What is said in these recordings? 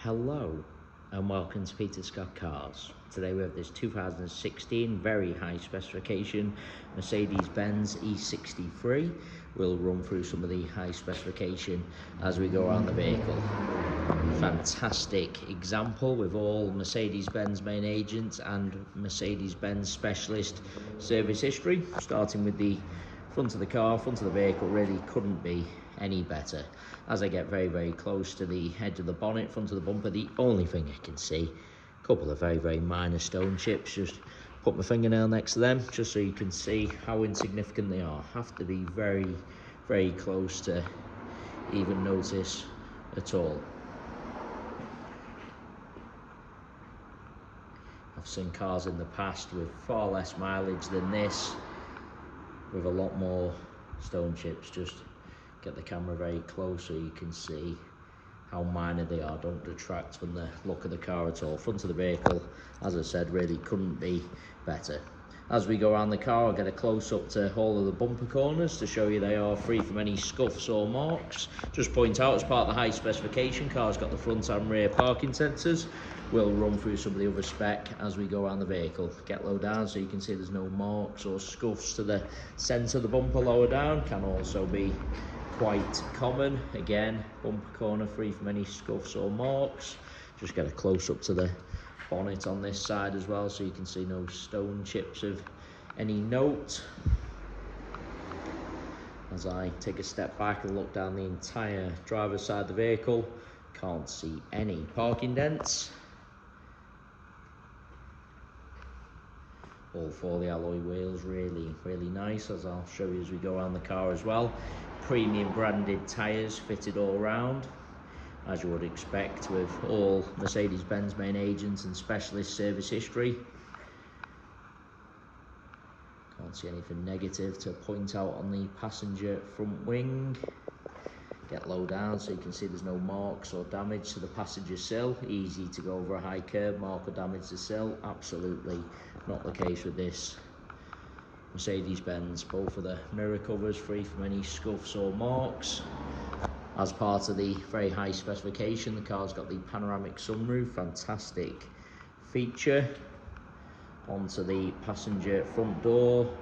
Hello and welcome to Peter Scott Cars. Today we have this 2016 very high specification Mercedes-Benz E63. We'll run through some of the high specification as we go around the vehicle. Fantastic example with all Mercedes-Benz main agents and Mercedes-Benz specialist service history. Starting with the front of the car, front of the vehicle really couldn't be any better. As I get very close to the edge of the bonnet, front of the bumper, the only thing I can see, a couple of very minor stone chips. Just put my fingernail next to them just so you can see how insignificant they are. Have to be very close to even notice at all. I've seen cars in the past with far less mileage than this, with a lot more stone chips. Just get the camera very close so you can see how minor they are. Don't detract from the look of the car at all. Front of the vehicle, as I said, really couldn't be better. As we go around the car, I'll get a close-up to all of the bumper corners to show you they are free from any scuffs or marks. Just point out, as part of the high specification, car's got the front and rear parking sensors. We'll run through some of the other spec as we go around the vehicle. Get low down so you can see there's no marks or scuffs to the centre of the bumper. Lower down can also be quite common. Again, bumper corner free from any scuffs or marks. Just get a close-up to the bonnet on this side as well so you can see no stone chips of any note. As I take a step back and look down the entire driver's side of the vehicle, can't see any parking dents. All four of the alloy wheels really nice, as I'll show you as we go around the car as well. Premium branded tyres fitted all round, as you would expect with all Mercedes-Benz main agents and specialist service history. Can't see anything negative to point out on the passenger front wing. Get low down so you can see there's no marks or damage to the passenger sill. Easy to go over a high curb, mark or damage the sill. Absolutely not the case with this Mercedes-Benz. Both of the mirror covers free from any scuffs or marks. As part of the very high specification, the car's got the panoramic sunroof, fantastic feature. Onto the passenger front door.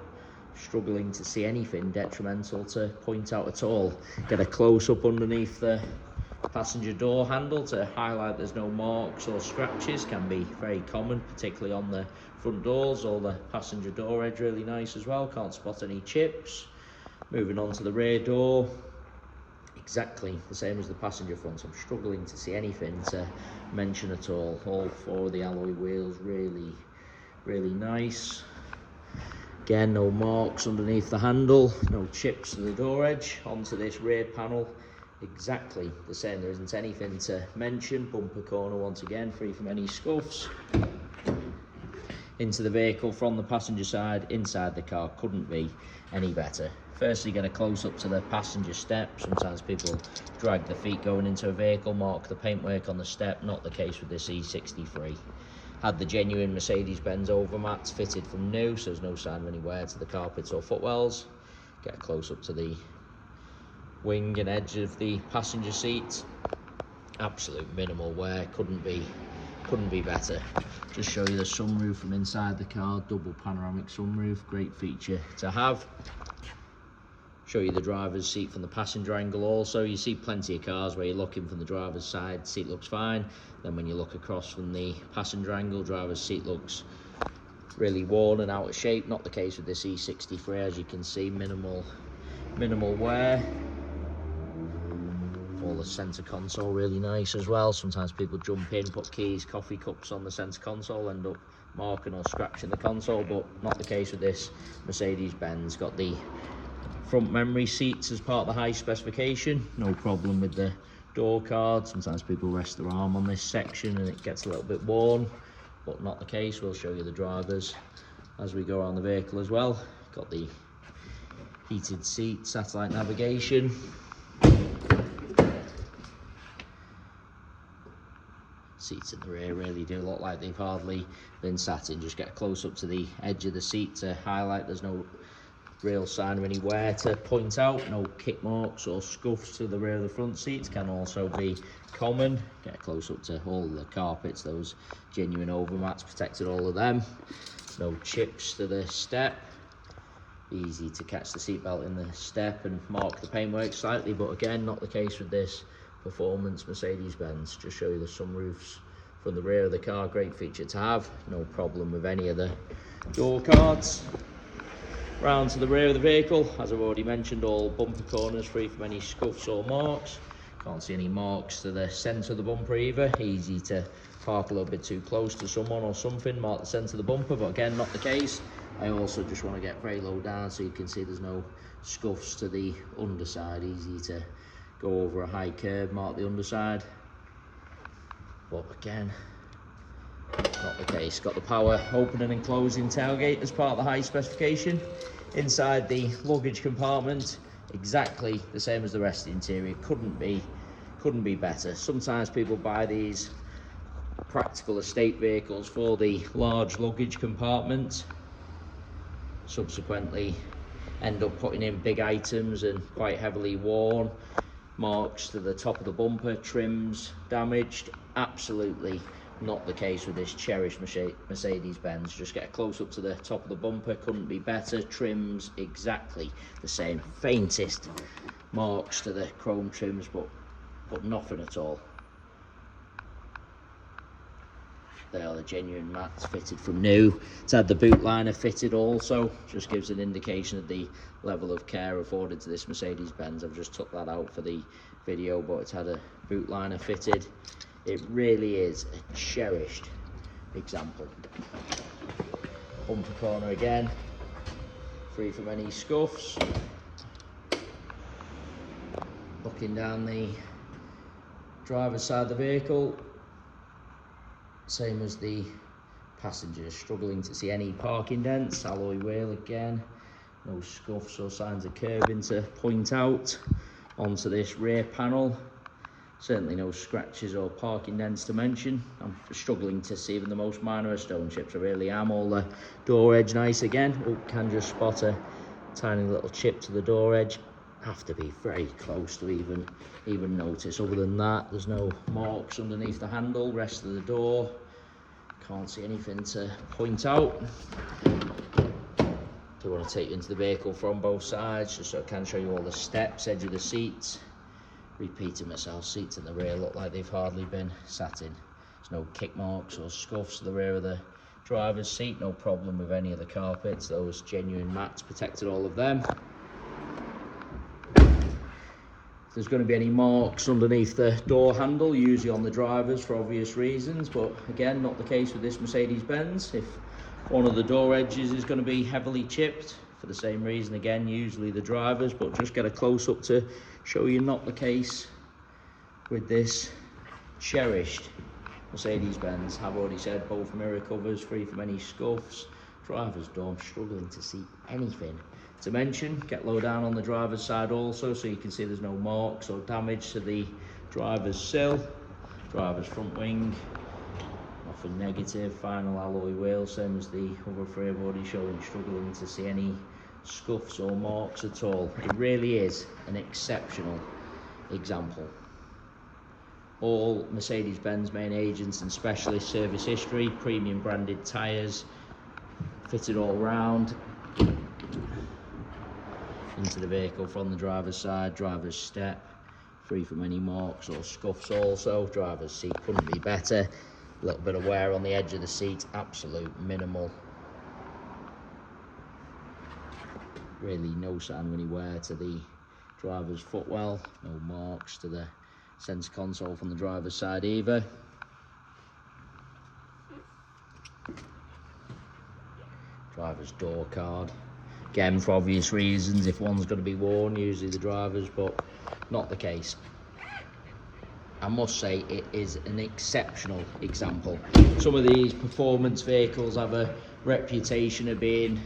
Struggling to see anything detrimental to point out at all. Get a close-up underneath the passenger door handle to highlight there's no marks or scratches. Can be very common, particularly on the front doors. Or the passenger door edge really nice as well. Can't spot any chips. Moving on to the rear door, exactly the same as the passenger front. I'm struggling to see anything to mention at all. All four of the alloy wheels really nice. Again, no marks underneath the handle, no chips to the door edge. Onto this rear panel, exactly the same. There isn't anything to mention. Bumper corner once again, free from any scuffs. Into the vehicle from the passenger side, inside the car, couldn't be any better. Firstly, get a close-up to the passenger step. Sometimes people drag the feet going into a vehicle, mark the paintwork on the step. Not the case with this E63. Had the genuine Mercedes-Benz overmats fitted from new, so there's no sign of any wear to the carpets or footwells. Get a close-up to the wing and edge of the passenger seat. Absolute minimal wear, couldn't be better. Just show you the sunroof from inside the car, double panoramic sunroof, great feature to have. Show you the driver's seat from the passenger angle also. You see plenty of cars where you're looking from the driver's side, seat looks fine. Then when you look across from the passenger angle, driver's seat looks really worn and out of shape. Not the case with this E63, as you can see, minimal wear. All the centre console really nice as well. Sometimes people jump in, put keys, coffee cups on the centre console, end up marking or scratching the console, but not the case with this Mercedes-Benz. Got the front memory seats as part of the high specification. No problem with the door card. Sometimes people rest their arm on this section and it gets a little bit worn, but not the case. We'll show you the drivers as we go around the vehicle as well. Got the heated seat, satellite navigation. Seats in the rear really do look like they've hardly been sat in. Just get a close up to the edge of the seat to highlight there's no real sign of any wear to point out. No kick marks or scuffs to the rear of the front seats can also be common. Get a close up to all the carpets, those genuine overmats protected all of them. No chips to the step. Easy to catch the seatbelt in the step and mark the paintwork slightly, but again, not the case with this performance Mercedes-Benz. Just show you the sunroofs from the rear of the car, great feature to have. No problem with any of the door cards. Round to the rear of the vehicle, as I've already mentioned, all bumper corners free from any scuffs or marks. Can't see any marks to the centre of the bumper either. Easy to park a little bit too close to someone or something, mark the centre of the bumper, but again, not the case. I also just want to get very low down so you can see there's no scuffs to the underside. Easy to go over a high curb, mark the underside, but again, not the case. Got the power opening and closing tailgate as part of the high specification. Inside the luggage compartment, exactly the same as the rest of the interior. Couldn't be better. Sometimes people buy these practical estate vehicles for the large luggage compartment, subsequently end up putting in big items and quite heavily worn, marks to the top of the bumper, trims damaged. Absolutely not the case with this cherished Mercedes-Benz. Just get a close up to the top of the bumper, couldn't be better. Trims exactly the same, faintest marks to the chrome trims, but nothing at all. They are the genuine mats fitted from new. It's had the boot liner fitted also, just gives an indication of the level of care afforded to this Mercedes-Benz. I've just took that out for the video, but it's had a boot liner fitted. It really is a cherished example. Bumper corner again, free from any scuffs. Looking down the driver's side of the vehicle, same as the passengers, struggling to see any parking dents. Alloy wheel again, no scuffs or signs of curbing to point out. Onto this rear panel, certainly no scratches or parking dents to mention. I'm struggling to see even the most minor of stone chips, I really am. All the door edge nice again. Oh, can just spot a tiny little chip to the door edge. Have to be very close to even notice. Other than that, there's no marks underneath the handle, rest of the door, can't see anything to point out. Do want to take you into the vehicle from both sides just so I can show you all the steps, edge of the seats. Repeating myself, seats in the rear look like they've hardly been sat in. There's no kick marks or scuffs to the rear of the driver's seat, no problem with any of the carpets, those genuine mats protected all of them. If there's going to be any marks underneath the door handle, usually on the drivers for obvious reasons, but again, not the case with this Mercedes-Benz. If one of the door edges is going to be heavily chipped, for the same reason, again, usually the drivers, but just get a close-up to show you not the case with this cherished Mercedes-Benz. I've already said both mirror covers free from any scuffs. Driver's door, I'm struggling to see anything to mention. Get low down on the driver's side also so you can see there's no marks or damage to the driver's sill. Driver's front wing, nothing negative. Final alloy wheel, same as the other three I've already shown. Struggling to see any scuffs or marks at all. It really is an exceptional example. All Mercedes-Benz main agents and specialist service history, premium branded tyres, fitted all round. Into the vehicle from the driver's side, driver's step, free from any marks or scuffs also. Driver's seat couldn't be better. A little bit of wear on the edge of the seat, absolute minimal. Really no sign of any wear to the driver's footwell, no marks to the centre console from the driver's side either. Driver's door card, again for obvious reasons, if one's going to be worn, usually the driver's, but not the case. I must say it is an exceptional example. Some of these performance vehicles have a reputation of being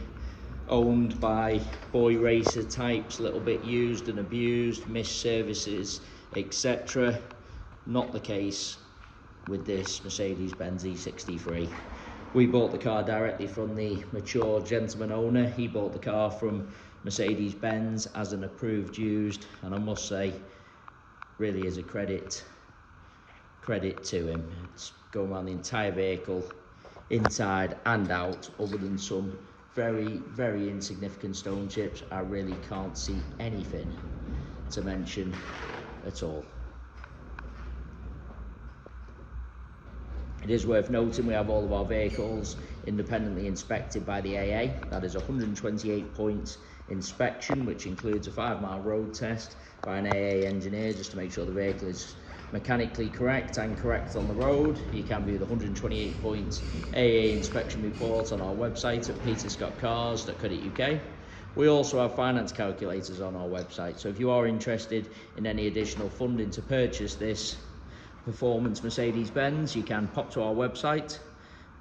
owned by boy racer types, a little bit used and abused, missed services, etc. Not the case with this Mercedes-Benz E63. We bought the car directly from the mature gentleman owner. He bought the car from Mercedes-Benz as an approved used, and I must say, really is a credit to him. It's going around the entire vehicle, inside and out, other than some very insignificant stone chips. I really can't see anything to mention at all. It is worth noting we have all of our vehicles independently inspected by the AA. That is 128 points inspection, which includes a 5-mile road test by an AA engineer, just to make sure the vehicle is mechanically correct and correct on the road. You can view the 128 points AA inspection report on our website at peterscottcars.co.uk. We also have finance calculators on our website, so if you are interested in any additional funding to purchase this performance Mercedes-Benz, you can pop to our website,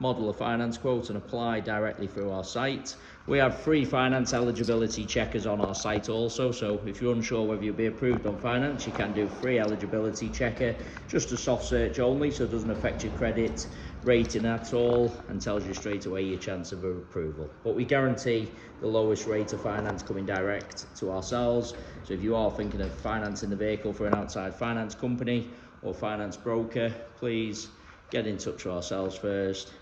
model a finance quote and apply directly through our site. We have free finance eligibility checkers on our site also, so if you're unsure whether you'll be approved on finance, you can do free eligibility checker, just a soft search only, so it doesn't affect your credit rating at all and tells you straight away your chance of approval. But we guarantee the lowest rate of finance coming direct to ourselves, so if you are thinking of financing the vehicle for an outside finance company or finance broker, please get in touch with ourselves first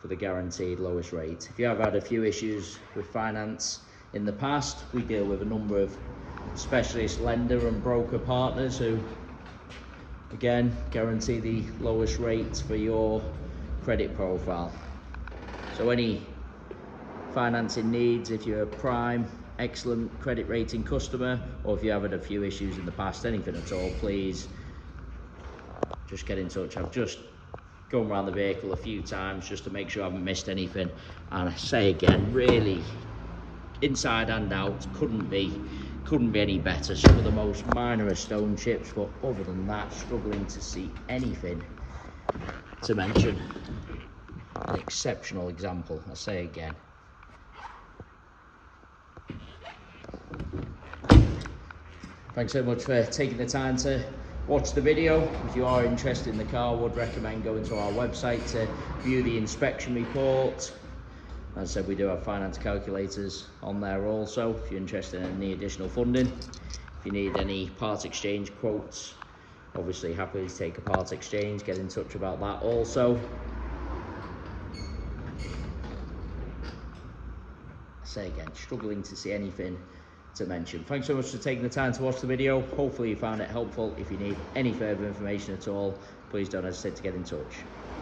for the guaranteed lowest rate. If you have had a few issues with finance in the past, we deal with a number of specialist lender and broker partners who, again, guarantee the lowest rates for your credit profile. So any financing needs, if you're a prime, excellent credit rating customer, or if you have had a few issues in the past, anything at all, please just get in touch. I've just gone around the vehicle a few times just to make sure I haven't missed anything, and I say again, really inside and out, couldn't be any better. Some of the most minor of stone chips, but other than that, struggling to see anything to mention. An exceptional example, I say again. Thanks so much for taking the time to watch the video. If you are interested in the car, I would recommend going to our website to view the inspection report. As I said, we do have finance calculators on there also, if you're interested in any additional funding. If you need any part exchange quotes, obviously happy to take a part exchange, get in touch about that also. I say again, struggling to see anything to mention. Thanks so much for taking the time to watch the video. Hopefully you found it helpful. If you need any further information at all, please don't hesitate to get in touch.